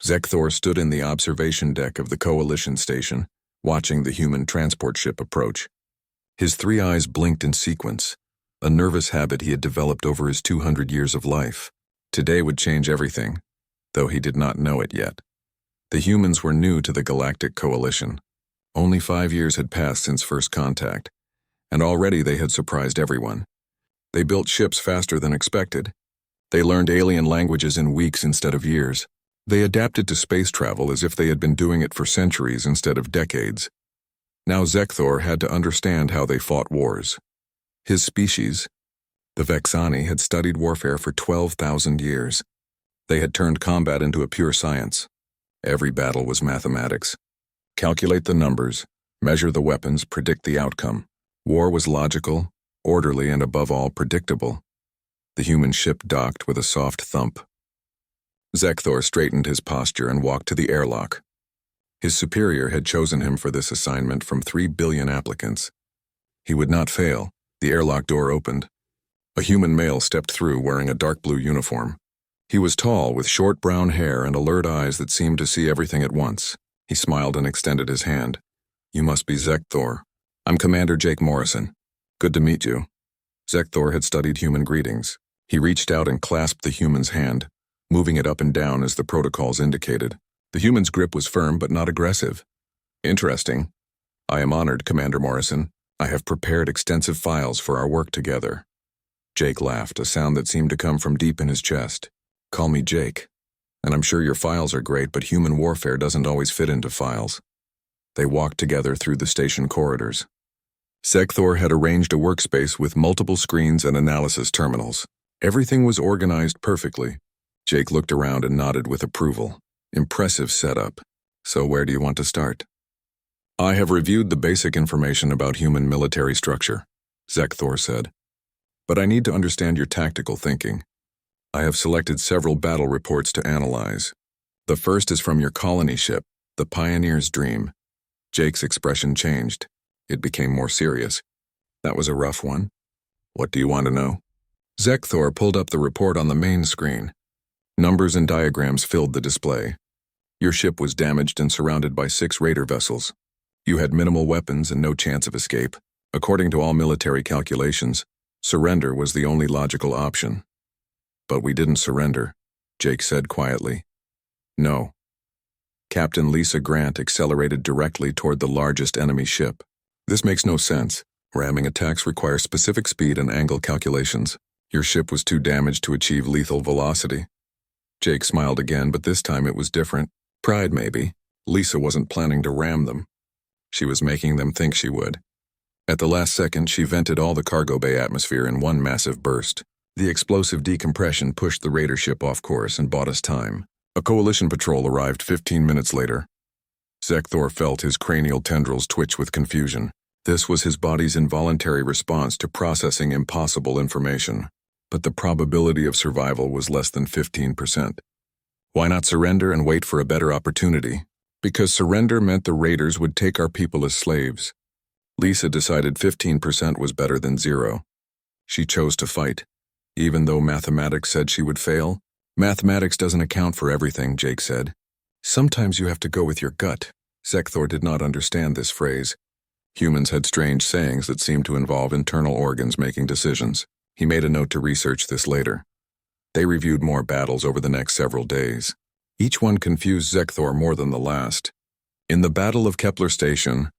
Zekthor stood in the observation deck of the Coalition station, watching the human transport ship approach. His three eyes blinked in sequence, a nervous habit he had developed over his 200 years of life. Today would change everything, though he did not know it yet. The humans were new to the Galactic Coalition. Only 5 years had passed since first contact, and already they had surprised everyone. They built ships faster than expected. They learned alien languages in weeks instead of years. They adapted to space travel as if they had been doing it for centuries instead of decades. Now Zekthor had to understand how they fought wars. His species, the Vexani, had studied warfare for 12,000 years. They had turned combat into a pure science. Every battle was mathematics. Calculate the numbers, measure the weapons, predict the outcome. War was logical, orderly, and above all, predictable. The human ship docked with a soft thump. Zekthor straightened his posture and walked to the airlock. His superior had chosen him for this assignment from 3 billion applicants. He would not fail. The airlock door opened. A human male stepped through wearing a dark blue uniform. He was tall, with short brown hair and alert eyes that seemed to see everything at once. He smiled and extended his hand. "You must be Zekthor. I'm Commander Jake Morrison. Good to meet you." Zekthor had studied human greetings. He reached out and clasped the human's hand, moving it up and down as the protocols indicated. The human's grip was firm but not aggressive. "Interesting. I am honored, Commander Morrison. I have prepared extensive files for our work together." Jake laughed, a sound that seemed to come from deep in his chest. "Call me Jake. And I'm sure your files are great, but human warfare doesn't always fit into files." They walked together through the station corridors. Zekthor had arranged a workspace with multiple screens and analysis terminals. Everything was organized perfectly. Jake looked around and nodded with approval. Impressive setup. "So where do you want to start?" "I have reviewed the basic information about human military structure," Zekthor said. "But I need to understand your tactical thinking. I have selected several battle reports to analyze. The first is from your colony ship, the Pioneer's Dream." Jake's expression changed. It became more serious. "That was a rough one. What do you want to know?" Zekthor pulled up the report on the main screen. Numbers and diagrams filled the display. Your ship was damaged and surrounded by 6 raider vessels. You had minimal weapons and no chance of escape. According to all military calculations, surrender was the only logical option. "But we didn't surrender," Jake said quietly. "No." Captain Lisa Grant accelerated directly toward the largest enemy ship. "This makes no sense. Ramming attacks require specific speed and angle calculations. Your ship was too damaged to achieve lethal velocity." Jake smiled again, but this time it was different. Pride, maybe. Lisa wasn't planning to ram them. She was making them think she would. At the last second, she vented all the cargo bay atmosphere in one massive burst. The explosive decompression pushed the raider ship off course and bought us time. A coalition patrol arrived 15 minutes later. Zekthor felt his cranial tendrils twitch with confusion. This was his body's involuntary response to processing impossible information. But the probability of survival was less than 15%. Why not surrender and wait for a better opportunity? Because surrender meant the raiders would take our people as slaves. Lisa decided 15% was better than 0. She chose to fight. Even though mathematics said she would fail, "Mathematics doesn't account for everything," Jake said. "Sometimes you have to go with your gut." Zekthor did not understand this phrase. Humans had strange sayings that seemed to involve internal organs making decisions. He made a note to research this later. They reviewed more battles over the next several days. Each one confused Zekthor more than the last. In the Battle of Kepler Station,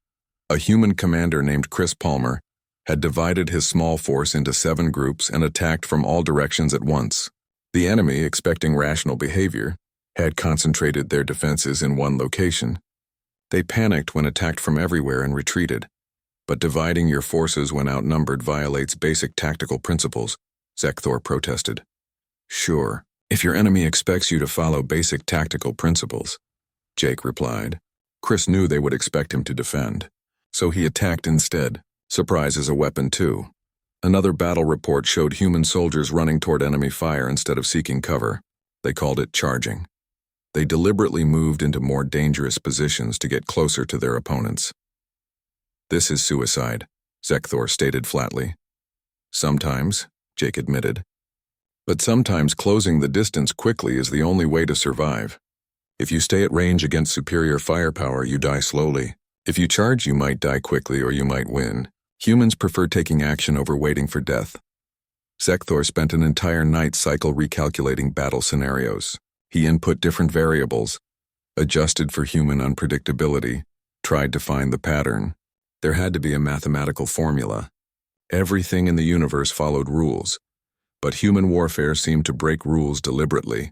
a human commander named Chris Palmer had divided his small force into 7 groups and attacked from all directions at once. The enemy, expecting rational behavior, had concentrated their defenses in one location. They panicked when attacked from everywhere and retreated. But dividing your forces when outnumbered violates basic tactical principles, Zekthor protested. "Sure, if your enemy expects you to follow basic tactical principles," Jake replied. Chris knew they would expect him to defend, so he attacked instead. Surprise is a weapon too. Another battle report showed human soldiers running toward enemy fire instead of seeking cover. They called it charging. They deliberately moved into more dangerous positions to get closer to their opponents. "This is suicide," Zekthor stated flatly. "Sometimes," Jake admitted. "But sometimes closing the distance quickly is the only way to survive." If you stay at range against superior firepower, you die slowly. If you charge, you might die quickly or you might win. Humans prefer taking action over waiting for death. Zekthor spent an entire night cycle recalculating battle scenarios. He input different variables, adjusted for human unpredictability, tried to find the pattern. There had to be a mathematical formula. Everything in the universe followed rules, but human warfare seemed to break rules deliberately.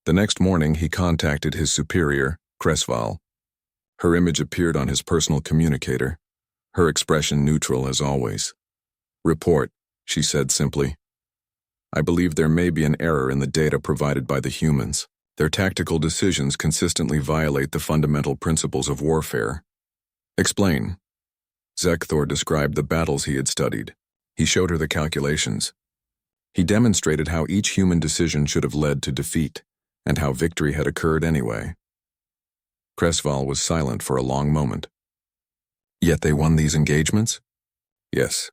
The next morning, he contacted his superior, Cresval. Her image appeared on his personal communicator, her expression neutral as always. "Report," she said simply. "I believe there may be an error in the data provided by the humans. Their tactical decisions consistently violate the fundamental principles of warfare." "Explain." Zekthor described the battles he had studied. He showed her the calculations. He demonstrated how each human decision should have led to defeat, and how victory had occurred anyway. Cresval was silent for a long moment. "Yet they won these engagements?" "Yes."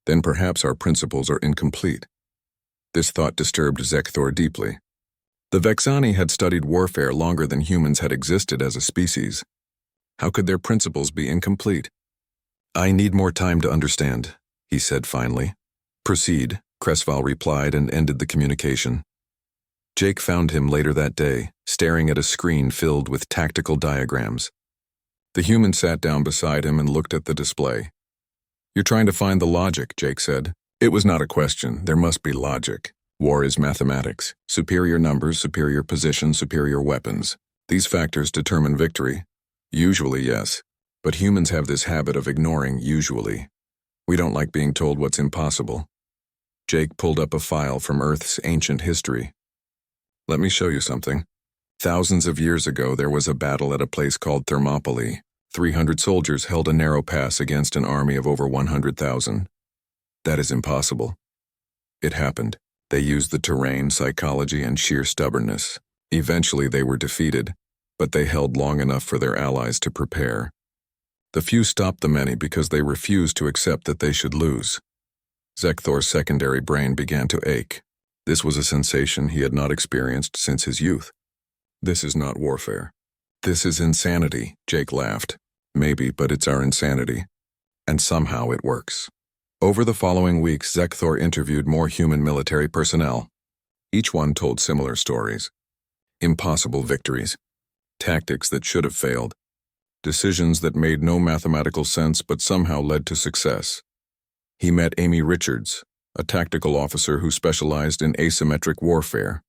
"Then perhaps our principles are incomplete." This thought disturbed Zekthor deeply. The Vexani had studied warfare longer than humans had existed as a species. How could their principles be incomplete? "I need more time to understand," he said finally. "Proceed," Cresval replied and ended the communication. Jake found him later that day, staring at a screen filled with tactical diagrams. The human sat down beside him and looked at the display. "You're trying to find the logic," Jake said. "It was not a question. There must be logic. War is mathematics. Superior numbers, superior position, superior weapons. These factors determine victory. Usually, yes. But humans have this habit of ignoring usually. We don't like being told what's impossible." Jake pulled up a file from Earth's ancient history. "Let me show you something. Thousands of years ago, there was a battle at a place called Thermopylae. 300 soldiers held a narrow pass against an army of over 100,000. That is impossible. It happened. They used the terrain, psychology, and sheer stubbornness. Eventually, they were defeated, but they held long enough for their allies to prepare. The few stopped the many because they refused to accept that they should lose." Zekthor's secondary brain began to ache. This was a sensation he had not experienced since his youth. "This is not warfare. This is insanity," Jake laughed. "Maybe, but it's our insanity. And somehow it works." Over the following weeks, Zekthor interviewed more human military personnel. Each one told similar stories. Impossible victories. Tactics that should have failed. Decisions that made no mathematical sense but somehow led to success. He met Amy Richards, a tactical officer who specialized in asymmetric warfare.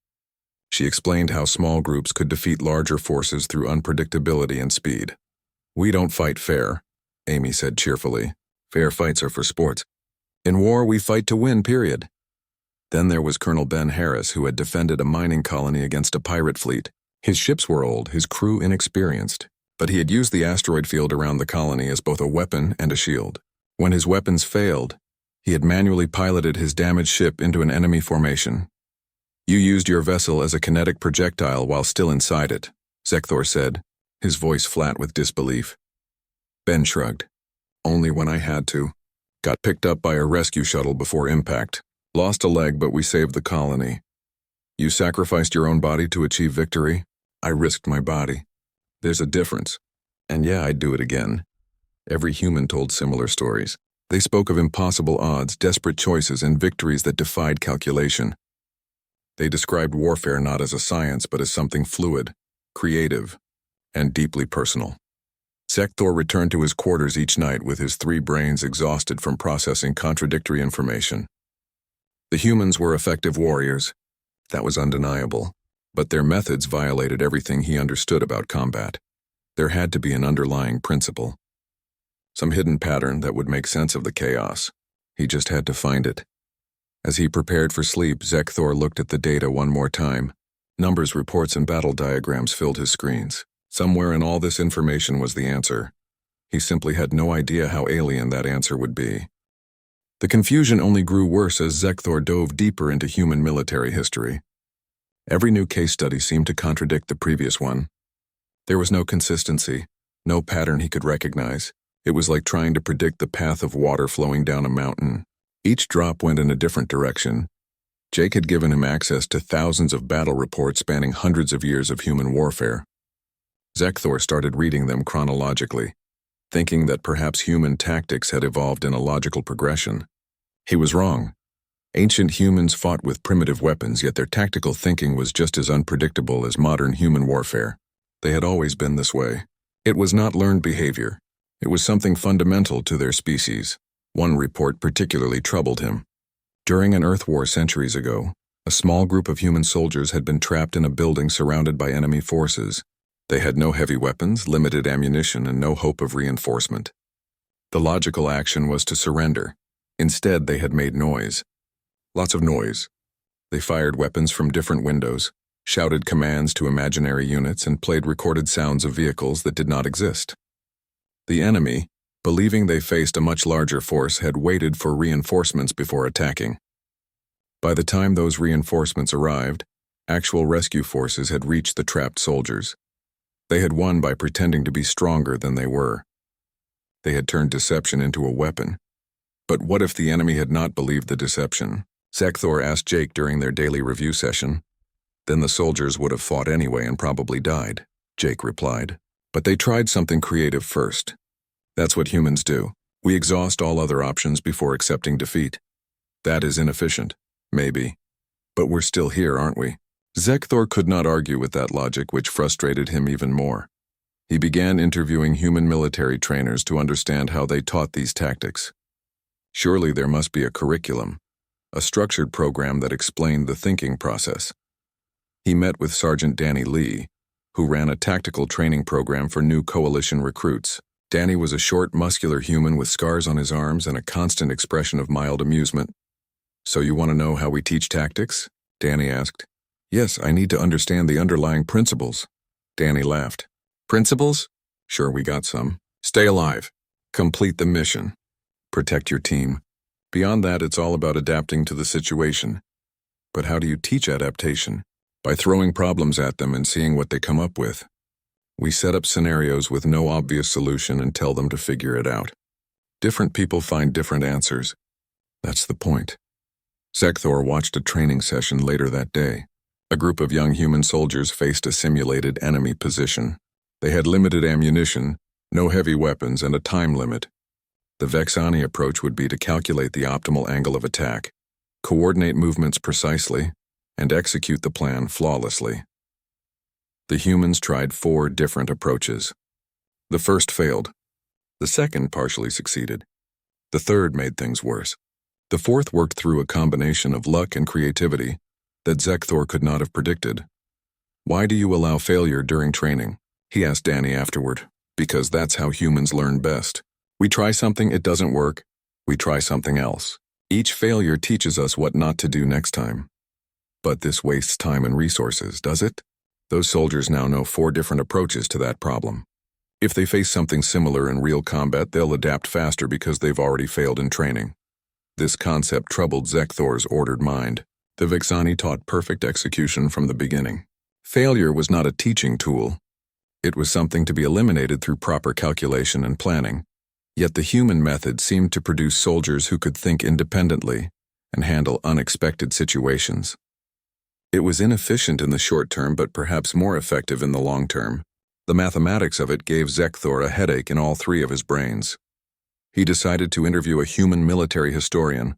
She explained how small groups could defeat larger forces through unpredictability and speed. "We don't fight fair," Amy said cheerfully. "Fair fights are for sports. In war, we fight to win, period." Then there was Colonel Ben Harris, who had defended a mining colony against a pirate fleet. His ships were old, his crew inexperienced, but he had used the asteroid field around the colony as both a weapon and a shield. When his weapons failed, he had manually piloted his damaged ship into an enemy formation. "You used your vessel as a kinetic projectile while still inside it," Zekthor said, his voice flat with disbelief. Ben shrugged. "Only when I had to. Got picked up by a rescue shuttle before impact. Lost a leg, but we saved the colony. You sacrificed your own body to achieve victory? I risked my body. There's a difference. And yeah, I'd do it again." Every human told similar stories. They spoke of impossible odds, desperate choices, and victories that defied calculation. They described warfare not as a science, but as something fluid, creative, and deeply personal. Zekthor returned to his quarters each night with his 3 brains exhausted from processing contradictory information. The humans were effective warriors. That was undeniable. But their methods violated everything he understood about combat. There had to be an underlying principle. Some hidden pattern that would make sense of the chaos. He just had to find it. As he prepared for sleep, Zekthor looked at the data one more time. Numbers, reports, and battle diagrams filled his screens. Somewhere in all this information was the answer. He simply had no idea how alien that answer would be. The confusion only grew worse as Zekthor dove deeper into human military history. Every new case study seemed to contradict the previous one. There was no consistency, no pattern he could recognize. It was like trying to predict the path of water flowing down a mountain. Each drop went in a different direction. Jake had given him access to thousands of battle reports spanning hundreds of years of human warfare. Zekthor started reading them chronologically, thinking that perhaps human tactics had evolved in a logical progression. He was wrong. Ancient humans fought with primitive weapons, yet their tactical thinking was just as unpredictable as modern human warfare. They had always been this way. It was not learned behavior. It was something fundamental to their species. One report particularly troubled him. During an Earth war centuries ago, a small group of human soldiers had been trapped in a building surrounded by enemy forces. They had no heavy weapons, limited ammunition, and no hope of reinforcement. The logical action was to surrender. Instead, they had made noise. Lots of noise. They fired weapons from different windows, shouted commands to imaginary units, and played recorded sounds of vehicles that did not exist. The enemy, believing they faced a much larger force, had waited for reinforcements before attacking. By the time those reinforcements arrived, actual rescue forces had reached the trapped soldiers. They had won by pretending to be stronger than they were. They had turned deception into a weapon. But what if the enemy had not believed the deception? Zekthor asked Jake during their daily review session. Then the soldiers would have fought anyway and probably died, Jake replied. But they tried something creative first. That's what humans do. We exhaust all other options before accepting defeat. That is inefficient, maybe. But we're still here, aren't we? Zekthor could not argue with that logic, which frustrated him even more. He began interviewing human military trainers to understand how they taught these tactics. Surely there must be a curriculum, a structured program that explained the thinking process. He met with Sergeant Danny Lee, who ran a tactical training program for new coalition recruits. Danny was a short, muscular human with scars on his arms and a constant expression of mild amusement. "So you want to know how we teach tactics?" Danny asked. "Yes, I need to understand the underlying principles." Danny laughed. "Principles? Sure, we got some. Stay alive. Complete the mission. Protect your team. Beyond that, it's all about adapting to the situation. But how do you teach adaptation? By throwing problems at them and seeing what they come up with. We set up scenarios with no obvious solution and tell them to figure it out. Different people find different answers. That's the point." Zekthor watched a training session later that day. A group of young human soldiers faced a simulated enemy position. They had limited ammunition, no heavy weapons, and a time limit. The Vexani approach would be to calculate the optimal angle of attack, coordinate movements precisely, and execute the plan flawlessly. The humans tried 4 different approaches. The first failed. The second partially succeeded. The third made things worse. The fourth worked through a combination of luck and creativity that Zekthor could not have predicted. "Why do you allow failure during training?" he asked Danny afterward. "Because that's how humans learn best. We try something, it doesn't work. We try something else. Each failure teaches us what not to do next time." But this wastes time and resources, does it? Those soldiers now know 4 different approaches to that problem. If they face something similar in real combat, they'll adapt faster because they've already failed in training. This concept troubled Zekthor's ordered mind. The Vexani taught perfect execution from the beginning. Failure was not a teaching tool. It was something to be eliminated through proper calculation and planning. Yet the human method seemed to produce soldiers who could think independently and handle unexpected situations. It was inefficient in the short term, but perhaps more effective in the long term. The mathematics of it gave Zekthor a headache in all 3 of his brains. He decided to interview a human military historian,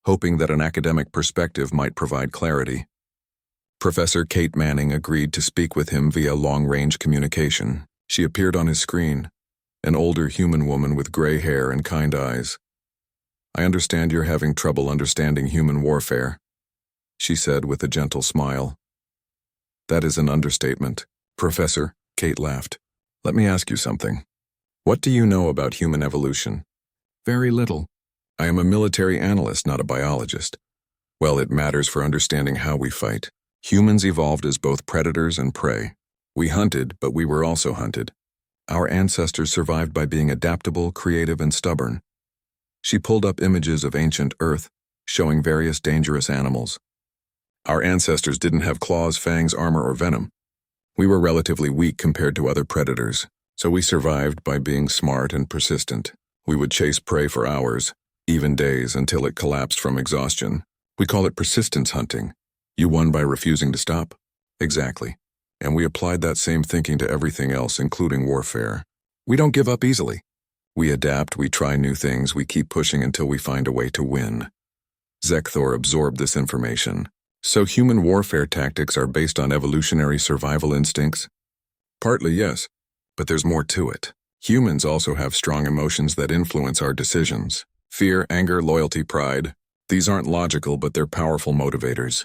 hoping that an academic perspective might provide clarity. Professor Kate Manning agreed to speak with him via long-range communication. She appeared on his screen, an older human woman with gray hair and kind eyes. "I understand you're having trouble understanding human warfare," she said with a gentle smile. "That is an understatement, Professor," Kate laughed. "Let me ask you something. What do you know about human evolution?" "Very little. I am a military analyst, not a biologist." "Well, it matters for understanding how we fight. Humans evolved as both predators and prey. We hunted, but we were also hunted. Our ancestors survived by being adaptable, creative, and stubborn." She pulled up images of ancient Earth, showing various dangerous animals. "Our ancestors didn't have claws, fangs, armor, or venom. We were relatively weak compared to other predators, so we survived by being smart and persistent. We would chase prey for hours, even days, until it collapsed from exhaustion. We call it persistence hunting. You won by refusing to stop? Exactly. And we applied that same thinking to everything else, including warfare. We don't give up easily. We adapt, we try new things, we keep pushing until we find a way to win. Zekthor absorbed this information. So human warfare tactics are based on evolutionary survival instincts? Partly, yes, but there's more to it. Humans also have strong emotions that influence our decisions. Fear, anger, loyalty, pride. These aren't logical, but they're powerful motivators.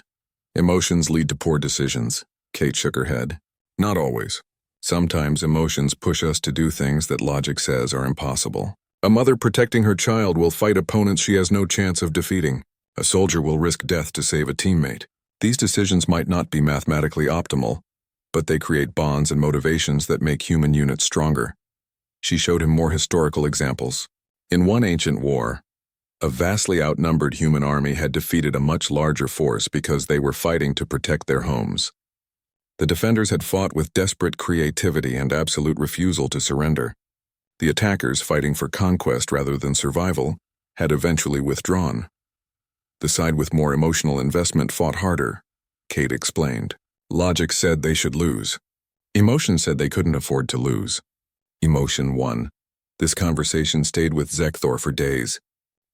Emotions lead to poor decisions. Kate shook her head. Not always. Sometimes emotions push us to do things that logic says are impossible. A mother protecting her child will fight opponents she has no chance of defeating. A soldier will risk death to save a teammate. These decisions might not be mathematically optimal, but they create bonds and motivations that make human units stronger. She showed him more historical examples. In one ancient war, a vastly outnumbered human army had defeated a much larger force because they were fighting to protect their homes. The defenders had fought with desperate creativity and absolute refusal to surrender. The attackers, fighting for conquest rather than survival, had eventually withdrawn. The side with more emotional investment fought harder, Kate explained. Logic said they should lose. Emotion said they couldn't afford to lose. Emotion won. This conversation stayed with Zekthor for days.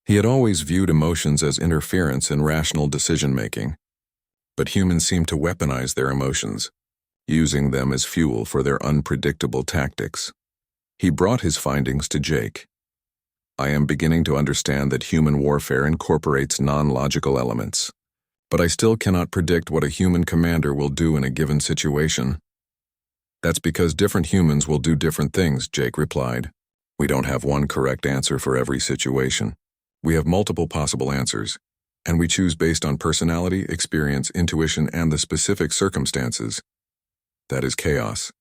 He had always viewed emotions as interference in rational decision-making. But humans seem to weaponize their emotions, using them as fuel for their unpredictable tactics. He brought his findings to Jake. I am beginning to understand that human warfare incorporates non-logical elements, but I still cannot predict what a human commander will do in a given situation. That's because different humans will do different things, Jake replied. We don't have one correct answer for every situation. We have multiple possible answers, and we choose based on personality, experience, intuition, and the specific circumstances. That is chaos.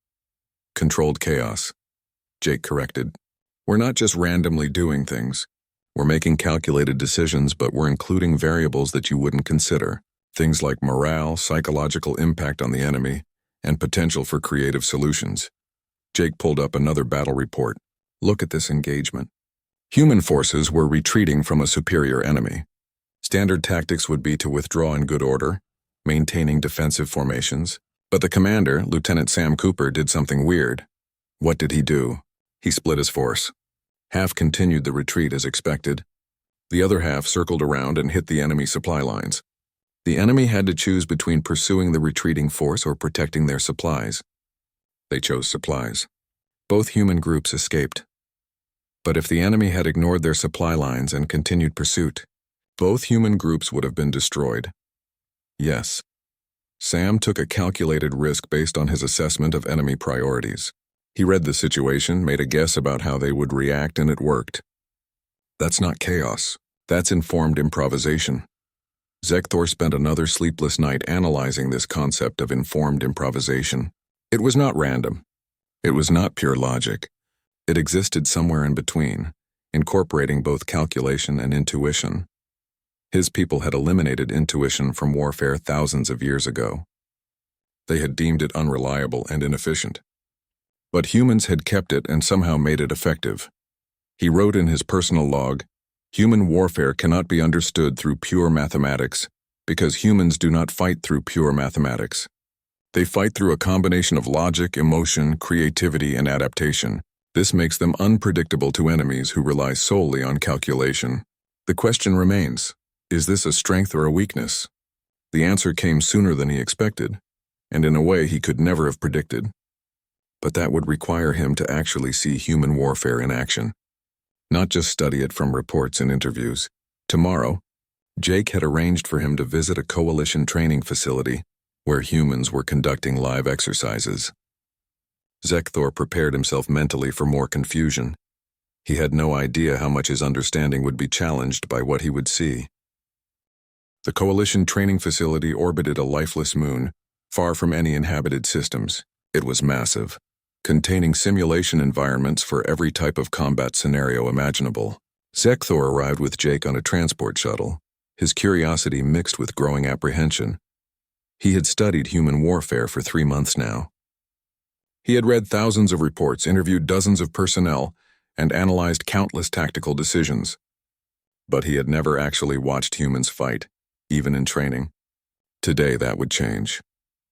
Controlled chaos. Jake corrected. We're not just randomly doing things. We're making calculated decisions, but we're including variables that you wouldn't consider. Things like morale, psychological impact on the enemy, and potential for creative solutions. Jake pulled up another battle report. Look at this engagement. Human forces were retreating from a superior enemy. Standard tactics would be to withdraw in good order, maintaining defensive formations. But the commander, Lieutenant Sam Cooper, did something weird. What did he do? He split his force. Half continued the retreat as expected. The other half circled around and hit the enemy supply lines. The enemy had to choose between pursuing the retreating force or protecting their supplies. They chose supplies. Both human groups escaped. But if the enemy had ignored their supply lines and continued pursuit, both human groups would have been destroyed. Yes. Sam took a calculated risk based on his assessment of enemy priorities. He read the situation, made a guess about how they would react, and it worked. That's not chaos. That's informed improvisation. Zekthor spent another sleepless night analyzing this concept of informed improvisation. It was not random. It was not pure logic. It existed somewhere in between, incorporating both calculation and intuition. His people had eliminated intuition from warfare thousands of years ago. They had deemed it unreliable and inefficient. But humans had kept it and somehow made it effective. He wrote in his personal log, "Human warfare cannot be understood through pure mathematics because humans do not fight through pure mathematics. They fight through a combination of logic, emotion, creativity, and adaptation. This makes them unpredictable to enemies who rely solely on calculation." The question remains, is this a strength or a weakness? The answer came sooner than he expected, and in a way he could never have predicted. But that would require him to actually see human warfare in action, not just study it from reports and interviews. Tomorrow, Jake had arranged for him to visit a coalition training facility where humans were conducting live exercises. Zekthor prepared himself mentally for more confusion. He had no idea how much his understanding would be challenged by what he would see. The coalition training facility orbited a lifeless moon, far from any inhabited systems. It was massive, containing simulation environments for every type of combat scenario imaginable. Zekthor arrived with Jake on a transport shuttle, his curiosity mixed with growing apprehension. He had studied human warfare for 3 months now. He had read thousands of reports, interviewed dozens of personnel, and analyzed countless tactical decisions. But he had never actually watched humans fight. even in training. Today that would change.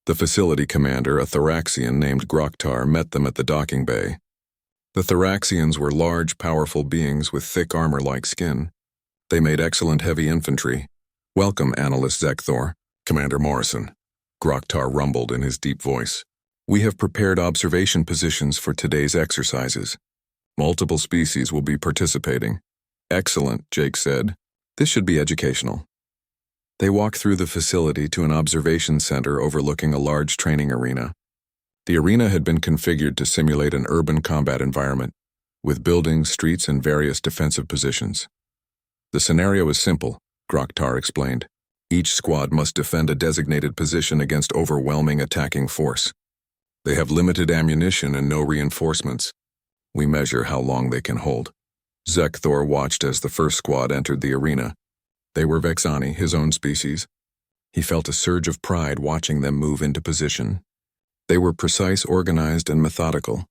The facility commander, a Thoraxian named Groktar, met them at the docking bay. The Thoraxians were large, powerful beings with thick armor-like skin. They made excellent heavy infantry. "Welcome, Analyst Zekthor, Commander Morrison," Groktar rumbled in his deep voice. "We have prepared observation positions for today's exercises. Multiple species will be participating." "Excellent," Jake said. "This should be educational." They walked through the facility to an observation center overlooking a large training arena. The arena had been configured to simulate an urban combat environment, with buildings, streets, and various defensive positions. "The scenario is simple," Groktar explained. "Each squad must defend a designated position against overwhelming attacking force. They have limited ammunition and no reinforcements. We measure how long they can hold." Zekthor watched as the first squad entered the arena. They were Vexani, his own species. He felt a surge of pride watching them move into position. They were precise, organized, and methodical.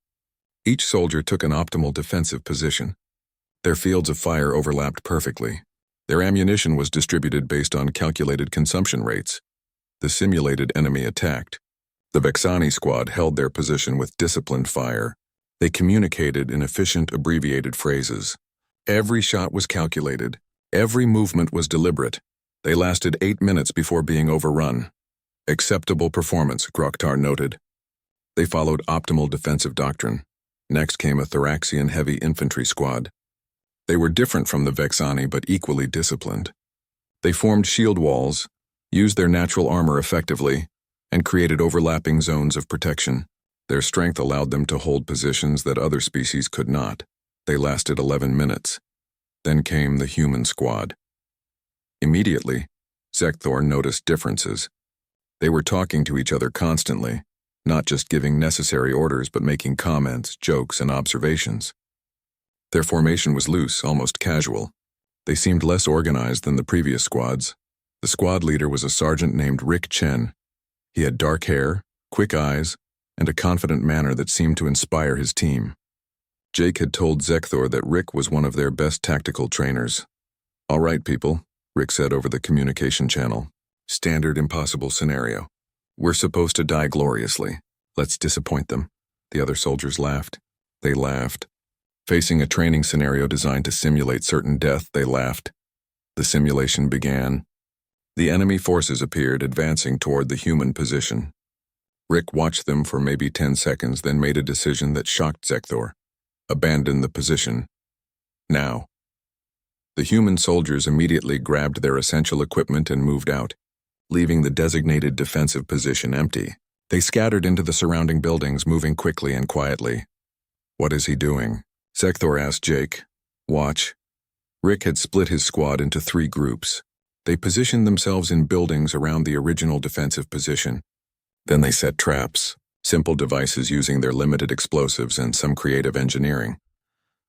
Each soldier took an optimal defensive position. Their fields of fire overlapped perfectly. Their ammunition was distributed based on calculated consumption rates. The simulated enemy attacked. The Vexani squad held their position with disciplined fire. They communicated in efficient, abbreviated phrases. Every shot was calculated. Every movement was deliberate. They lasted 8 minutes before being overrun. "Acceptable performance," Groktar noted. They followed optimal defensive doctrine. Next came a Thoraxian heavy infantry squad. They were different from the Vexani but equally disciplined. They formed shield walls, used their natural armor effectively, and created overlapping zones of protection. Their strength allowed them to hold positions that other species could not. They lasted 11 minutes. Then came the human squad. Immediately, Zekthor noticed differences. They were talking to each other constantly, not just giving necessary orders but making comments, jokes, and observations. Their formation was loose, almost casual. They seemed less organized than the previous squads. The squad leader was a sergeant named Rick Chen. He had dark hair, quick eyes, and a confident manner that seemed to inspire his team. Jake had told Zekthor that Rick was one of their best tactical trainers. "All right, people," Rick said over the communication channel. "Standard impossible scenario. We're supposed to die gloriously. Let's disappoint them." The other soldiers laughed. They laughed. Facing a training scenario designed to simulate certain death, they laughed. The simulation began. The enemy forces appeared, advancing toward the human position. Rick watched them for maybe 10 seconds, then made a decision that shocked Zekthor. Abandon the position. Now. The human soldiers immediately grabbed their essential equipment and moved out, leaving the designated defensive position empty. They scattered into the surrounding buildings, moving quickly and quietly. "What is he doing?" Zekthor asked Jake. "Watch." Rick had split his squad into 3 groups. They positioned themselves in buildings around the original defensive position. Then they set traps, simple devices using their limited explosives and some creative engineering.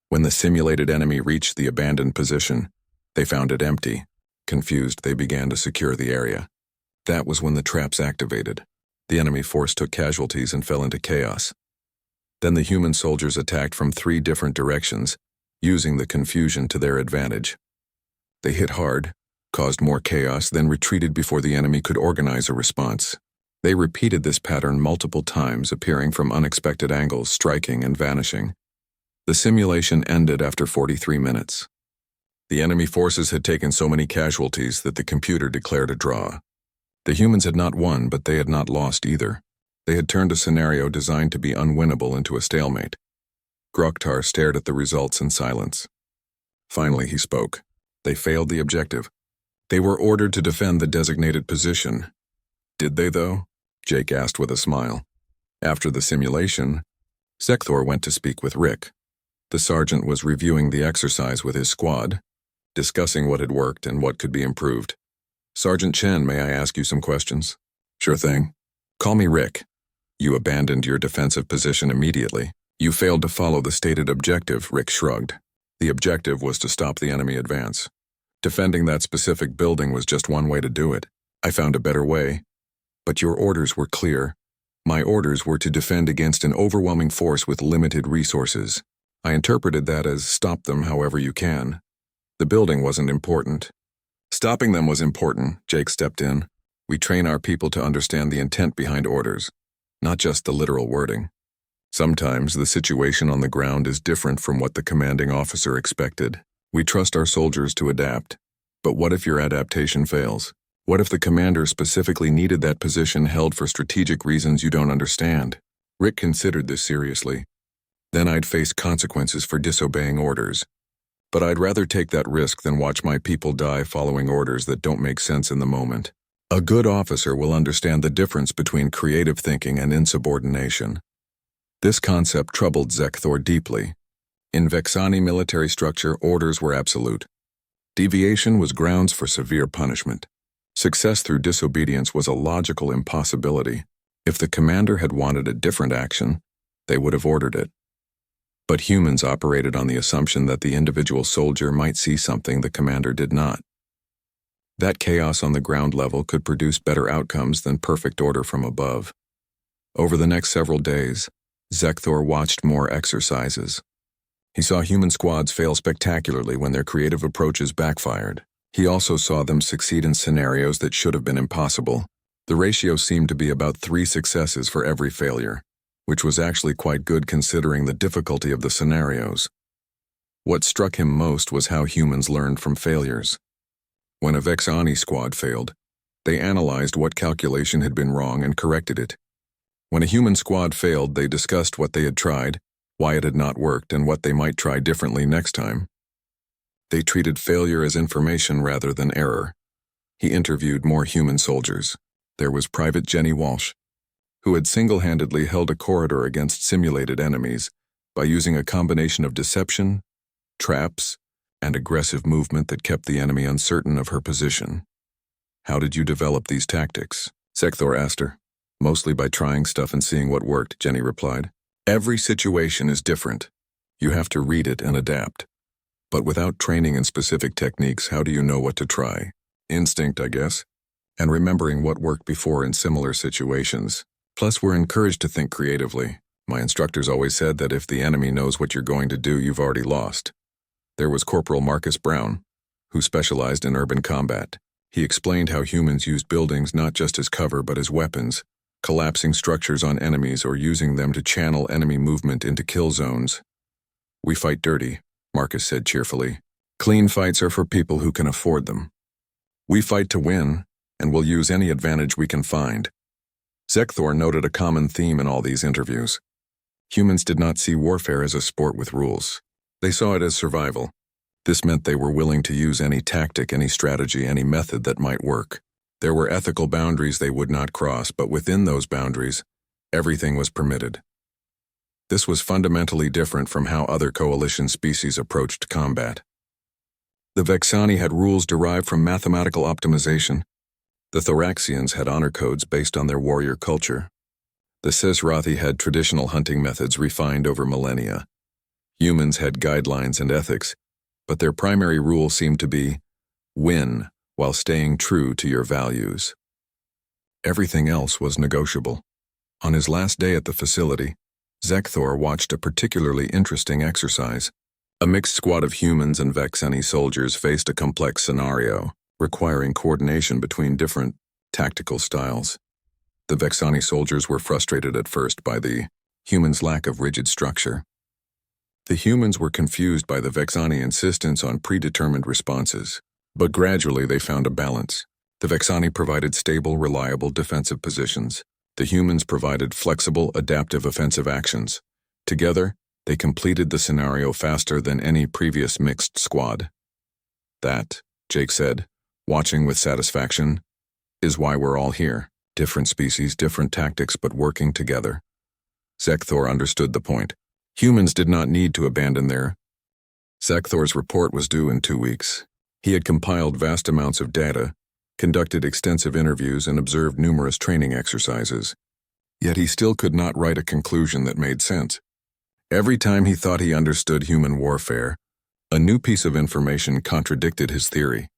When the simulated enemy reached the abandoned position, they found it empty. Confused, they began to secure the area. That was when the traps activated. The enemy force took casualties and fell into chaos. Then the human soldiers attacked from 3 different directions, using the confusion to their advantage. They hit hard, caused more chaos, then retreated before the enemy could organize a response. They repeated this pattern multiple times, appearing from unexpected angles, striking and vanishing. The simulation ended after 43 minutes. The enemy forces had taken so many casualties that the computer declared a draw. The humans had not won, but they had not lost either. They had turned a scenario designed to be unwinnable into a stalemate. Groktar stared at the results in silence. Finally, he spoke. They failed the objective. They were ordered to defend the designated position. Did they, though? Jake asked with a smile. After the simulation, Zekthor went to speak with Rick. The sergeant was reviewing the exercise with his squad, discussing what had worked and what could be improved. "Sergeant Chen, may I ask you some questions?" "Sure thing." "Call me Rick. You abandoned your defensive position immediately. You failed to follow the stated objective," Rick shrugged. "The objective was to stop the enemy advance. Defending that specific building was just one way to do it. I found a better way. But your orders were clear. My orders were to defend against an overwhelming force with limited resources. I interpreted that as stop them however you can. The building wasn't important. Stopping them was important, Jake stepped in. We train our people to understand the intent behind orders, not just the literal wording. Sometimes the situation on the ground is different from what the commanding officer expected. We trust our soldiers to adapt. But what if your adaptation fails? What if the commander specifically needed that position held for strategic reasons you don't understand? Rick considered this seriously. Then I'd face consequences for disobeying orders. But I'd rather take that risk than watch my people die following orders that don't make sense in the moment. A good officer will understand the difference between creative thinking and insubordination. This concept troubled Zekthor deeply. In Vexani military structure, orders were absolute. Deviation was grounds for severe punishment. Success through disobedience was a logical impossibility. If the commander had wanted a different action, they would have ordered it. But humans operated on the assumption that the individual soldier might see something the commander did not. That chaos on the ground level could produce better outcomes than perfect order from above. Over the next several days, Zekthor watched more exercises. He saw human squads fail spectacularly when their creative approaches backfired. He also saw them succeed in scenarios that should have been impossible. The ratio seemed to be about 3 successes for every failure, which was actually quite good considering the difficulty of the scenarios. What struck him most was how humans learned from failures. When a Vexani squad failed, they analyzed what calculation had been wrong and corrected it. When a human squad failed, they discussed what they had tried, why it had not worked, and what they might try differently next time. They treated failure as information rather than error. He interviewed more human soldiers. There was Private Jenny Walsh, who had single-handedly held a corridor against simulated enemies by using a combination of deception, traps, and aggressive movement that kept the enemy uncertain of her position. "How did you develop these tactics?" Zekthor asked her. "Mostly by trying stuff and seeing what worked," Jenny replied. "Every situation is different. You have to read it and adapt. But without training in specific techniques, how do you know what to try? Instinct, I guess. And remembering what worked before in similar situations. Plus, we're encouraged to think creatively. My instructors always said that if the enemy knows what you're going to do, you've already lost." There was Corporal Marcus Brown, who specialized in urban combat. He explained how humans used buildings not just as cover but as weapons, collapsing structures on enemies or using them to channel enemy movement into kill zones. "We fight dirty," Marcus said cheerfully. "Clean fights are for people who can afford them. We fight to win, and we'll use any advantage we can find." Zekthor noted a common theme in all these interviews. Humans did not see warfare as a sport with rules. They saw it as survival. This meant they were willing to use any tactic, any strategy, any method that might work. There were ethical boundaries they would not cross, but within those boundaries, everything was permitted. This was fundamentally different from how other coalition species approached combat. The Vexani had rules derived from mathematical optimization. The Thoraxians had honor codes based on their warrior culture. The Sesrathi had traditional hunting methods refined over millennia. Humans had guidelines and ethics, but their primary rule seemed to be win while staying true to your values. Everything else was negotiable. On his last day at the facility, Zekthor watched a particularly interesting exercise. A mixed squad of humans and Vexani soldiers faced a complex scenario, requiring coordination between different tactical styles. The Vexani soldiers were frustrated at first by the humans' lack of rigid structure. The humans were confused by the Vexani insistence on predetermined responses, but gradually they found a balance. The Vexani provided stable, reliable defensive positions. The humans provided flexible, adaptive offensive actions. Together, they completed the scenario faster than any previous mixed squad. "That," Jake said, watching with satisfaction, "is why we're all here. Different species, different tactics, but working together." Zekthor understood the point. Humans did not need to abandon their... Zekthor's report was due in 2 weeks. He had compiled vast amounts of data, conducted extensive interviews, and observed numerous training exercises. Yet he still could not write a conclusion that made sense. Every time he thought he understood human warfare, a new piece of information contradicted his theory.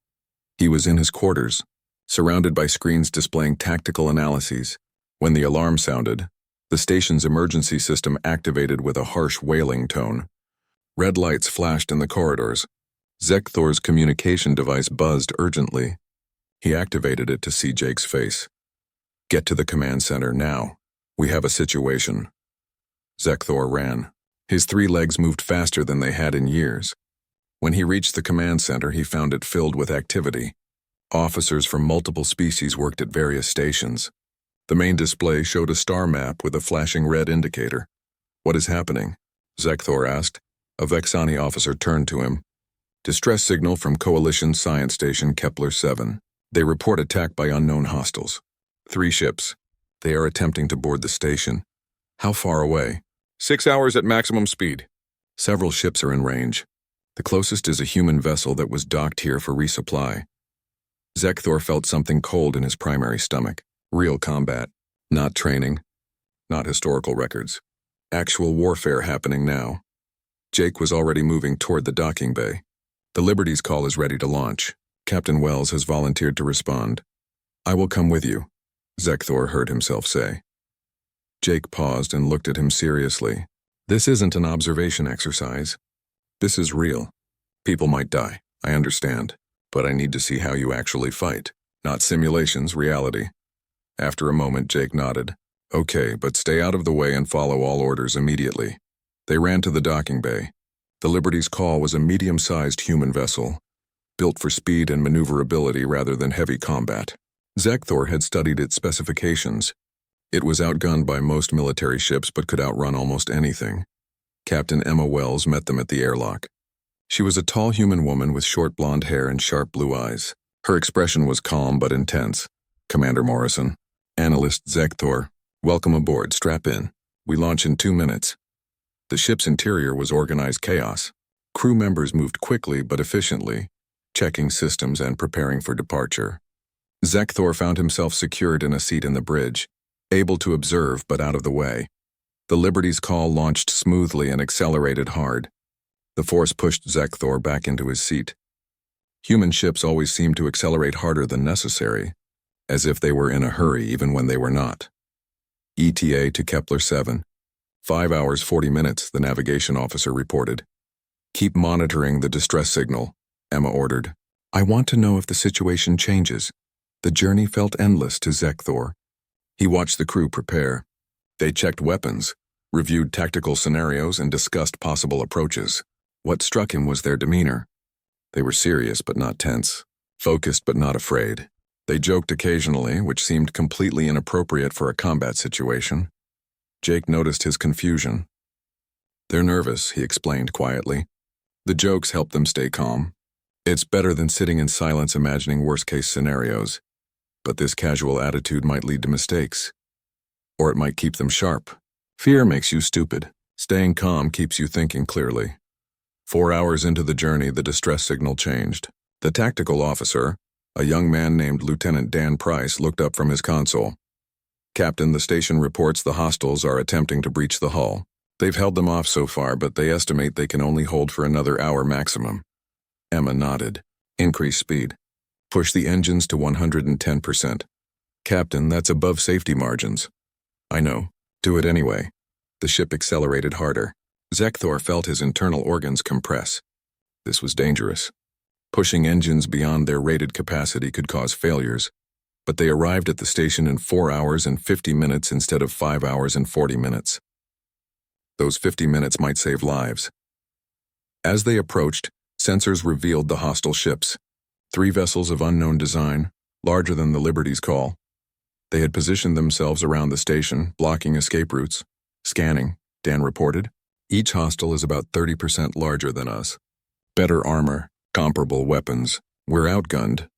He was in his quarters, surrounded by screens displaying tactical analyses. When the alarm sounded, the station's emergency system activated with a harsh wailing tone. Red lights flashed in the corridors. Zekthor's communication device buzzed urgently. He activated it to see Jake's face. "Get to the command center now. We have a situation." Zekthor ran. His 3 legs moved faster than they had in years. When he reached the command center, he found it filled with activity. Officers from multiple species worked at various stations. The main display showed a star map with a flashing red indicator. "What is happening?" Zekthor asked. A Vexani officer turned to him. "Distress signal from Coalition Science Station Kepler-7. They report attack by unknown hostiles. 3 ships. They are attempting to board the station." "How far away?" 6 hours at maximum speed." "Several ships are in range. The closest is a human vessel that was docked here for resupply." Zekthor felt something cold in his primary stomach. Real combat. Not training. Not historical records. Actual warfare happening now. Jake was already moving toward the docking bay. "The Liberty's call is ready to launch. Captain Wells has volunteered to respond." "I will come with you," Zekthor heard himself say. Jake paused and looked at him seriously. "This isn't an observation exercise. This is real. People might die, I understand, but I need to see how you actually fight. Not simulations, reality." After a moment, Jake nodded. "Okay, but stay out of the way and follow all orders immediately." They ran to the docking bay. The Liberty's call was a medium-sized human vessel, built for speed and maneuverability rather than heavy combat. Zekthor had studied its specifications. It was outgunned by most military ships but could outrun almost anything. Captain Emma Wells met them at the airlock. She was a tall human woman with short blonde hair and sharp blue eyes. Her expression was calm but intense. "Commander Morrison." "Analyst Zekthor. Welcome aboard, strap in. We launch in 2 minutes." The ship's interior was organized chaos. Crew members moved quickly but efficiently, checking systems and preparing for departure. Zekthor found himself secured in a seat in the bridge, able to observe but out of the way. The Liberty's call launched smoothly and accelerated hard. The force pushed Zekthor back into his seat. Human ships always seemed to accelerate harder than necessary, as if they were in a hurry even when they were not. ETA to Kepler-7. 5 hours 40 minutes, the navigation officer reported. "Keep monitoring the distress signal," Emma ordered. "I want to know if the situation changes." The journey felt endless to Zekthor. He watched the crew prepare. They checked weapons, reviewed tactical scenarios, and discussed possible approaches. What struck him was their demeanor. They were serious but not tense, focused but not afraid. They joked occasionally, which seemed completely inappropriate for a combat situation. Jake noticed his confusion. "They're nervous," he explained quietly. The jokes helped them stay calm. It's better than sitting in silence imagining worst-case scenarios. But this casual attitude might lead to mistakes. Or it might keep them sharp. Fear makes you stupid. Staying calm keeps you thinking clearly. 4 hours into the journey, the distress signal changed. The tactical officer, a young man named Lieutenant Dan Price, looked up from his console. "Captain, the station reports the hostiles are attempting to breach the hull. They've held them off so far, but they estimate they can only hold for another hour maximum." Emma nodded. "Increase speed. Push the engines to 110%. "Captain, that's above safety margins." "I know. Do it anyway." The ship accelerated harder. Zekthor felt his internal organs compress. This was dangerous. Pushing engines beyond their rated capacity could cause failures, but they arrived at the station in 4 hours and 50 minutes instead of 5 hours and 40 minutes. Those 50 minutes might save lives. As they approached, sensors revealed the hostile ships. 3 vessels of unknown design, larger than the Liberty's call. They had positioned themselves around the station, blocking escape routes. "Scanning," Dan reported. "Each hostile is about 30% larger than us. Better armor, comparable weapons. We're outgunned."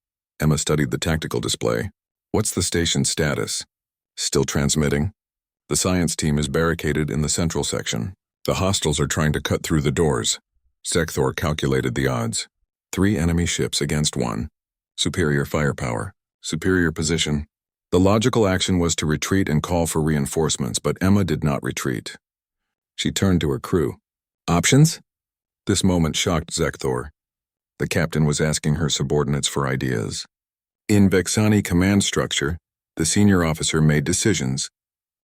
Emma studied the tactical display. "What's the station's status?" "Still transmitting. The science team is barricaded in the central section. The hostiles are trying to cut through the doors." Zekthor calculated the odds. 3 enemy ships against 1. Superior firepower. Superior position. The logical action was to retreat and call for reinforcements, but Emma did not retreat. She turned to her crew. "Options?" This moment shocked Zekthor. The captain was asking her subordinates for ideas. In Vexani command structure, the senior officer made decisions.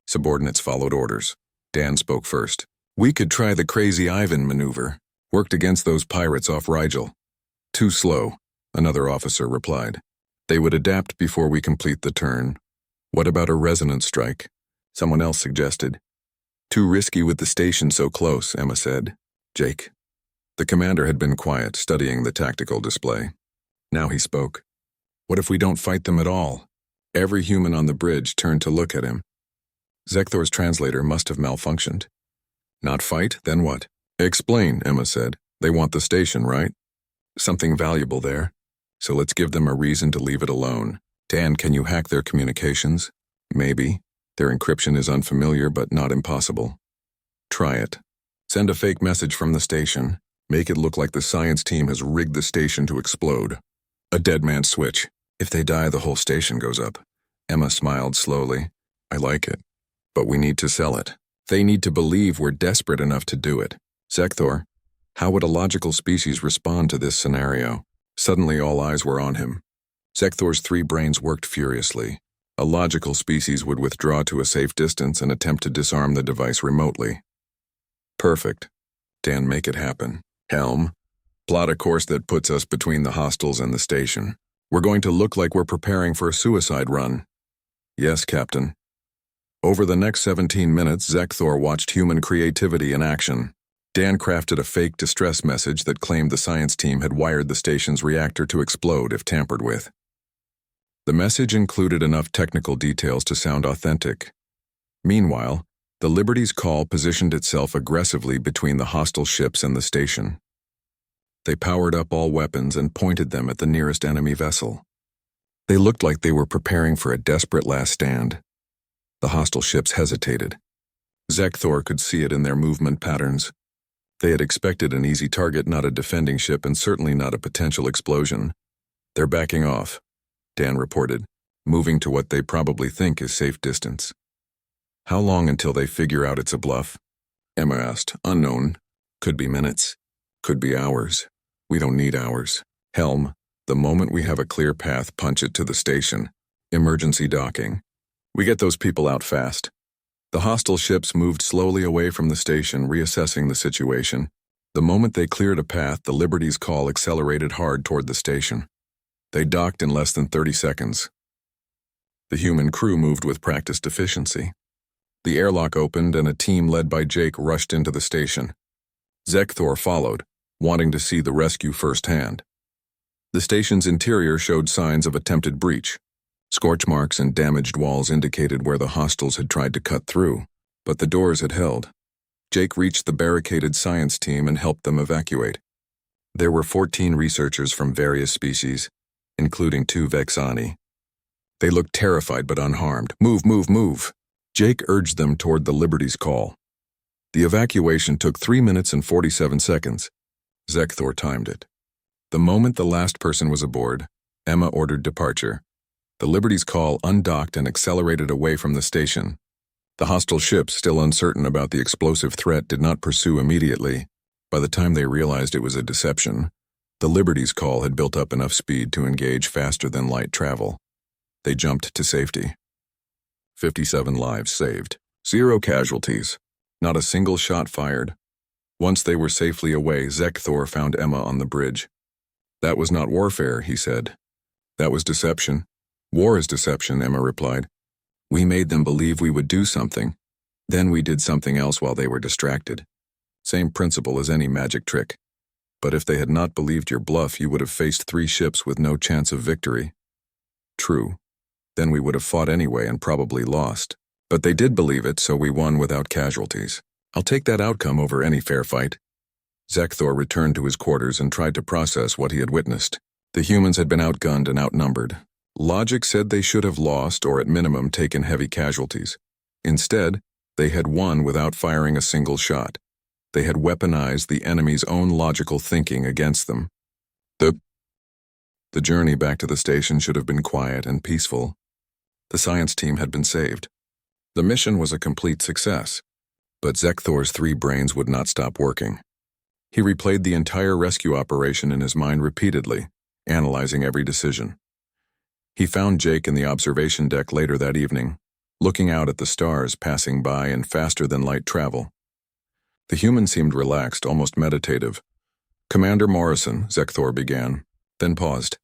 Subordinates followed orders. Dan spoke first. "We could try the Crazy Ivan maneuver. Worked against those pirates off Rigel. Too slow, another officer replied. They would adapt before we complete the turn. What about a resonance strike? Someone else suggested. Too risky with the station so close, Emma said. Jake. The commander had been quiet, studying the tactical display. Now he spoke. What if we don't fight them at all? Every human on the bridge turned to look at him. Zekthor's translator must have malfunctioned. Not fight, then what? Explain, Emma said. They want the station, right? Something valuable there. So let's give them a reason to leave it alone. Dan, can you hack their communications? Maybe. Their encryption is unfamiliar but not impossible. Try it. Send a fake message from the station. Make it look like the science team has rigged the station to explode. A dead man's switch. If they die, the whole station goes up. Emma smiled slowly. I like it. But we need to sell it. They need to believe we're desperate enough to do it. Zekthor, how would a logical species respond to this scenario? Suddenly all eyes were on him. Zekthor's three brains worked furiously. A logical species would withdraw to a safe distance and attempt to disarm the device remotely. Perfect. Dan, make it happen. Helm, plot a course that puts us between the hostiles and the station. We're going to look like we're preparing for a suicide run. Yes, Captain. Over the next 17 minutes, Zekthor watched human creativity in action. Dan crafted a fake distress message that claimed the science team had wired the station's reactor to explode if tampered with. The message included enough technical details to sound authentic. Meanwhile, the Liberty's call positioned itself aggressively between the hostile ships and the station. They powered up all weapons and pointed them at the nearest enemy vessel. They looked like they were preparing for a desperate last stand. The hostile ships hesitated. Zekthor could see it in their movement patterns. They had expected an easy target, not a defending ship, and certainly not a potential explosion. They're backing off, Dan reported, moving to what they probably think is safe distance. How long until they figure out it's a bluff? Emma asked. Unknown. Could be minutes. Could be hours. We don't need hours. Helm, the moment we have a clear path, punch it to the station. Emergency docking. We get those people out fast. The hostile ships moved slowly away from the station, reassessing the situation. The moment they cleared a path, the Liberty's call accelerated hard toward the station. They docked in less than 30 seconds. The human crew moved with practiced efficiency. The airlock opened and a team led by Jake rushed into the station. Zekthor followed, wanting to see the rescue firsthand. The station's interior showed signs of attempted breach. Scorch marks and damaged walls indicated where the hostiles had tried to cut through, but the doors had held. Jake reached the barricaded science team and helped them evacuate. There were 14 researchers from various species, including 2 Vexani. They looked terrified but unharmed. Move, move, move! Jake urged them toward the Liberty's call. The evacuation took 3 minutes and 47 seconds. Zekthor timed it. The moment the last person was aboard, Emma ordered departure. The Liberty's call undocked and accelerated away from the station. The hostile ships, still uncertain about the explosive threat, did not pursue immediately. By the time they realized it was a deception, the Liberty's call had built up enough speed to engage faster than light travel. They jumped to safety. 57 lives saved. 0 casualties. Not a single shot fired. Once they were safely away, Zekthor found Emma on the bridge. That was not warfare, he said. That was deception. War is deception, Emma replied. We made them believe we would do something. Then we did something else while they were distracted. Same principle as any magic trick. But if they had not believed your bluff, you would have faced 3 ships with no chance of victory. True. Then we would have fought anyway and probably lost. But they did believe it, so we won without casualties. I'll take that outcome over any fair fight. Zekthor returned to his quarters and tried to process what he had witnessed. The humans had been outgunned and outnumbered. Logic said they should have lost or at minimum taken heavy casualties. Instead, they had won without firing a single shot. They had weaponized the enemy's own logical thinking against them. The journey back to the station should have been quiet and peaceful. The science team had been saved. The mission was a complete success, but Zekthor's 3 brains would not stop working. He replayed the entire rescue operation in his mind repeatedly, analyzing every decision. He found Jake in the observation deck later that evening, looking out at the stars passing by in faster-than-light travel. The human seemed relaxed, almost meditative. Commander Morrison, Zekthor began, then paused.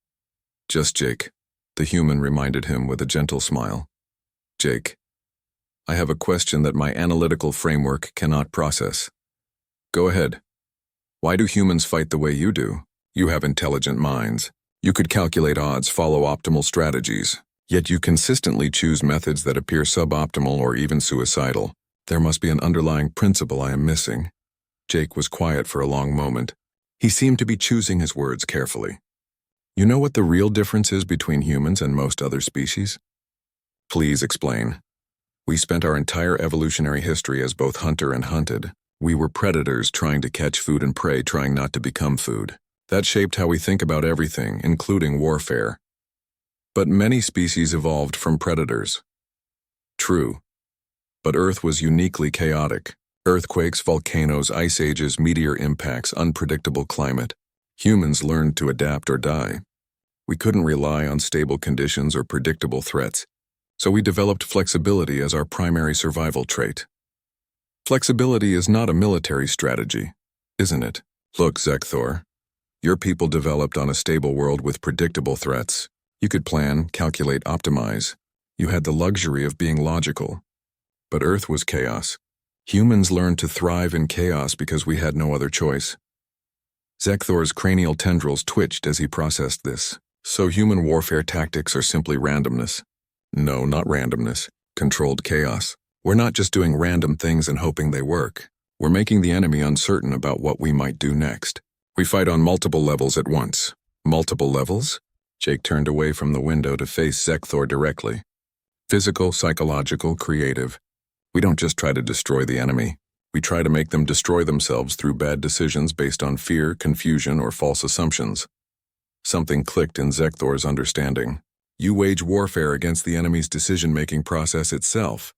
Just Jake, the human reminded him with a gentle smile. Jake, I have a question that my analytical framework cannot process. Go ahead. Why do humans fight the way you do? You have intelligent minds. You could calculate odds, follow optimal strategies, yet you consistently choose methods that appear suboptimal or even suicidal. There must be an underlying principle I am missing. Jake was quiet for a long moment. He seemed to be choosing his words carefully. You know what the real difference is between humans and most other species? Please explain. We spent our entire evolutionary history as both hunter and hunted. We were predators trying to catch food and prey trying not to become food. That shaped how we think about everything, including warfare. But many species evolved from predators. True. But Earth was uniquely chaotic. Earthquakes, volcanoes, ice ages, meteor impacts, unpredictable climate. Humans learned to adapt or die. We couldn't rely on stable conditions or predictable threats, so we developed flexibility as our primary survival trait. Flexibility is not a military strategy, isn't it? Look, Zekthor, your people developed on a stable world with predictable threats. You could plan, calculate, optimize. You had the luxury of being logical. But Earth was chaos. Humans learned to thrive in chaos because we had no other choice. Zekthor's cranial tendrils twitched as he processed this. So human warfare tactics are simply randomness. No, not randomness. Controlled chaos. We're not just doing random things and hoping they work. We're making the enemy uncertain about what we might do next. We fight on multiple levels at once. Multiple levels? Jake turned away from the window to face Zekthor directly. Physical, psychological, creative. We don't just try to destroy the enemy. We try to make them destroy themselves through bad decisions based on fear, confusion, or false assumptions. Something clicked in Zekthor's understanding. You wage warfare against the enemy's decision-making process itself.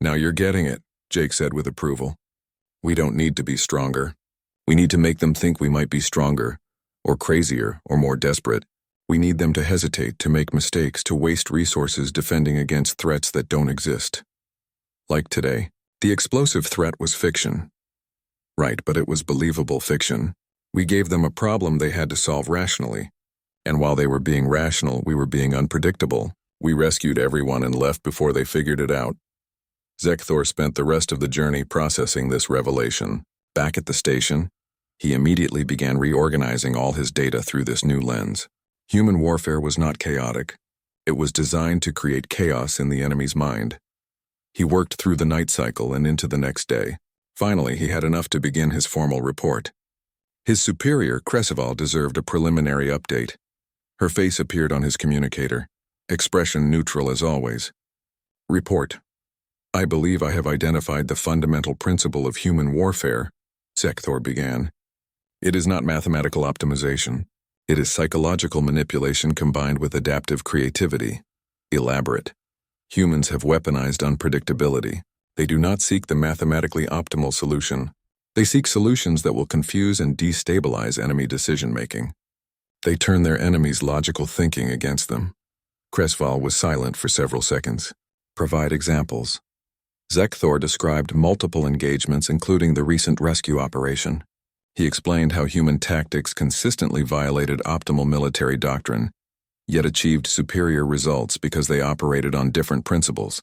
Now you're getting it, Jake said with approval. We don't need to be stronger. We need to make them think we might be stronger, or crazier, or more desperate. We need them to hesitate, to make mistakes, to waste resources defending against threats that don't exist. Like today, the explosive threat was fiction. Right, but it was believable fiction. We gave them a problem they had to solve rationally. And while they were being rational, we were being unpredictable. We rescued everyone and left before they figured it out. Zekthor spent the rest of the journey processing this revelation. Back at the station, he immediately began reorganizing all his data through this new lens. Human warfare was not chaotic. It was designed to create chaos in the enemy's mind. He worked through the night cycle and into the next day. Finally, he had enough to begin his formal report. His superior, Cresseval, deserved a preliminary update. Her face appeared on his communicator, expression neutral as always. Report. I believe I have identified the fundamental principle of human warfare, Zekthor began. It is not mathematical optimization. It is psychological manipulation combined with adaptive creativity. Elaborate. Humans have weaponized unpredictability. They do not seek the mathematically optimal solution. They seek solutions that will confuse and destabilize enemy decision-making. They turn their enemy's logical thinking against them. Cresseval was silent for several seconds. Provide examples. Zekthor described multiple engagements, including the recent rescue operation. He explained how human tactics consistently violated optimal military doctrine, yet achieved superior results because they operated on different principles.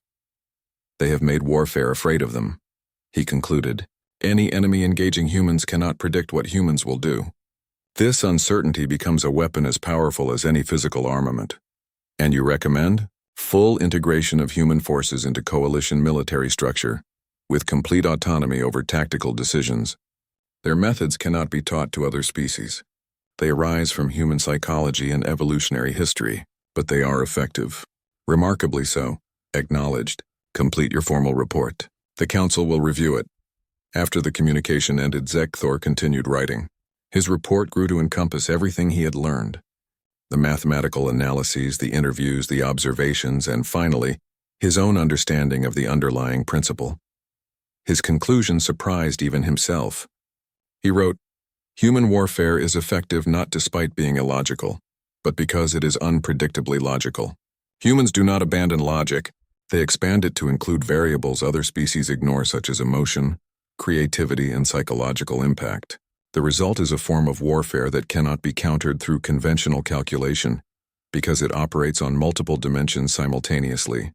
They have made warfare afraid of them. He concluded, any enemy engaging humans cannot predict what humans will do. This uncertainty becomes a weapon as powerful as any physical armament. And you recommend? Full integration of human forces into coalition military structure, with complete autonomy over tactical decisions. Their methods cannot be taught to other species. They arise from human psychology and evolutionary history, but they are effective. Remarkably so. Acknowledged. Complete your formal report. The council will review it. After the communication ended, Zekthor continued writing. His report grew to encompass everything he had learned. The mathematical analyses, the interviews, the observations, and finally, his own understanding of the underlying principle. His conclusion surprised even himself. He wrote, human warfare is effective not despite being illogical, but because it is unpredictably logical. Humans do not abandon logic. They expand it to include variables other species ignore, such as emotion, creativity, and psychological impact. The result is a form of warfare that cannot be countered through conventional calculation because it operates on multiple dimensions simultaneously.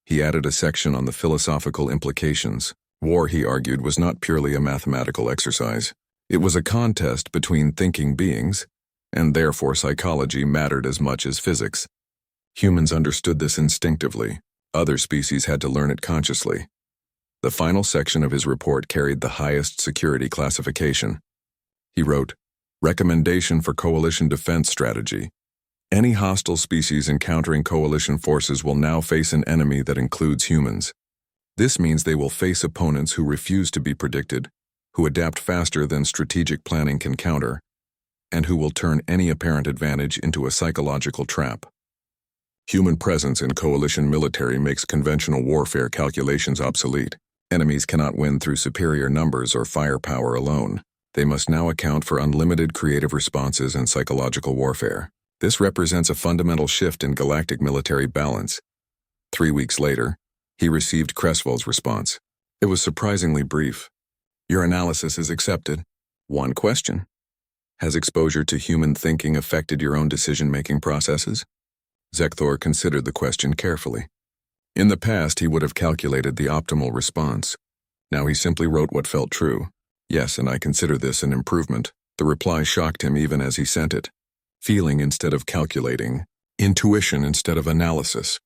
He added a section on the philosophical implications. War, he argued, was not purely a mathematical exercise. It was a contest between thinking beings, and therefore psychology mattered as much as physics. Humans understood this instinctively. Other species had to learn it consciously. The final section of his report carried the highest security classification. He wrote, "Recommendation for Coalition Defense Strategy. Any hostile species encountering coalition forces will now face an enemy that includes humans. This means they will face opponents who refuse to be predicted, who adapt faster than strategic planning can counter, and who will turn any apparent advantage into a psychological trap. Human presence in coalition military makes conventional warfare calculations obsolete. Enemies cannot win through superior numbers or firepower alone. They must now account for unlimited creative responses and psychological warfare. This represents a fundamental shift in galactic military balance." 3 weeks later, he received Creswell's response. It was surprisingly brief. "Your analysis is accepted. One question. Has exposure to human thinking affected your own decision-making processes?" Zekthor considered the question carefully. In the past, he would have calculated the optimal response. Now he simply wrote what felt true. "Yes, and I consider this an improvement." The reply shocked him even as he sent it. Feeling instead of calculating, intuition instead of analysis.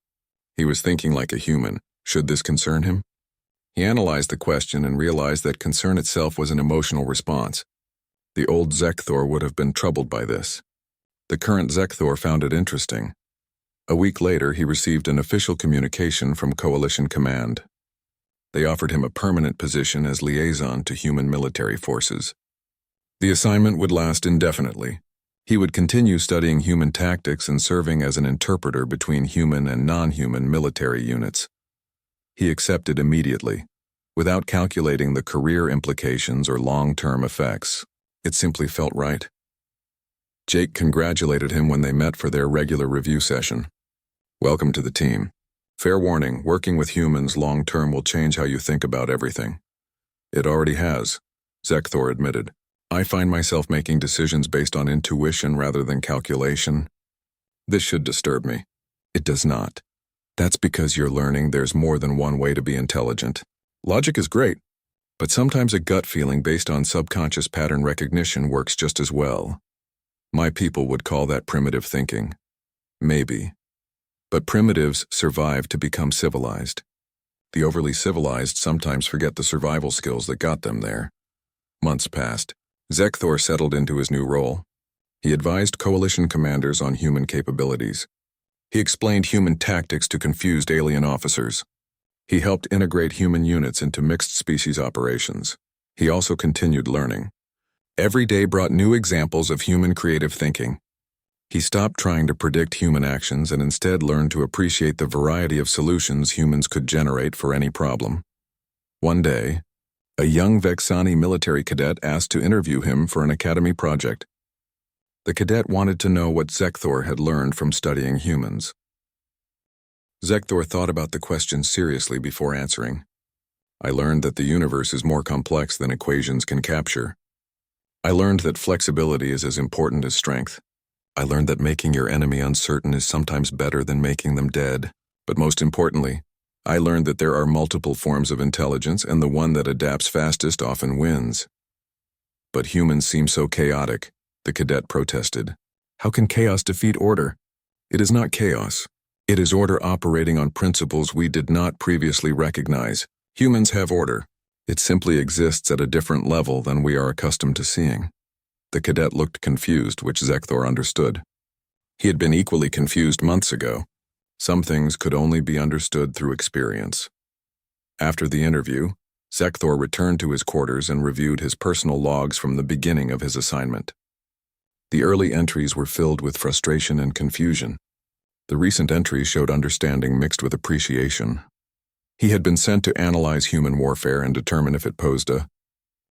He was thinking like a human. Should this concern him? He analyzed the question and realized that concern itself was an emotional response. The old Zekthor would have been troubled by this. The current Zekthor found it interesting. A week later, he received an official communication from Coalition Command. They offered him a permanent position as liaison to human military forces. The assignment would last indefinitely. He would continue studying human tactics and serving as an interpreter between human and non-human military units. He accepted immediately, without calculating the career implications or long-term effects. It simply felt right. Jake congratulated him when they met for their regular review session. "Welcome to the team. Fair warning, working with humans long-term will change how you think about everything." "It already has," Zekthor admitted. "I find myself making decisions based on intuition rather than calculation. This should disturb me." "It does not. That's because you're learning there's more than one way to be intelligent. Logic is great, but sometimes a gut feeling based on subconscious pattern recognition works just as well. My people would call that primitive thinking. Maybe. But primitives survive to become civilized. The overly civilized sometimes forget the survival skills that got them there." Months passed. Zekthor settled into his new role. He advised coalition commanders on human capabilities. He explained human tactics to confused alien officers. He helped integrate human units into mixed species operations. He also continued learning. Every day brought new examples of human creative thinking. He stopped trying to predict human actions and instead learned to appreciate the variety of solutions humans could generate for any problem. One day, a young Vexani military cadet asked to interview him for an academy project. The cadet wanted to know what Zekthor had learned from studying humans. Zekthor thought about the question seriously before answering. "I learned that the universe is more complex than equations can capture. I learned that flexibility is as important as strength. I learned that making your enemy uncertain is sometimes better than making them dead. But most importantly, I learned that there are multiple forms of intelligence and the one that adapts fastest often wins." "But humans seem so chaotic," the cadet protested. "How can chaos defeat order? It is not chaos. It is order operating on principles we did not previously recognize. Humans have order. It simply exists at a different level than we are accustomed to seeing." The cadet looked confused, which Zekthor understood. He had been equally confused months ago. Some things could only be understood through experience. After the interview, Zekthor returned to his quarters and reviewed his personal logs from the beginning of his assignment. The early entries were filled with frustration and confusion. The recent entries showed understanding mixed with appreciation. He had been sent to analyze human warfare and determine if it posed a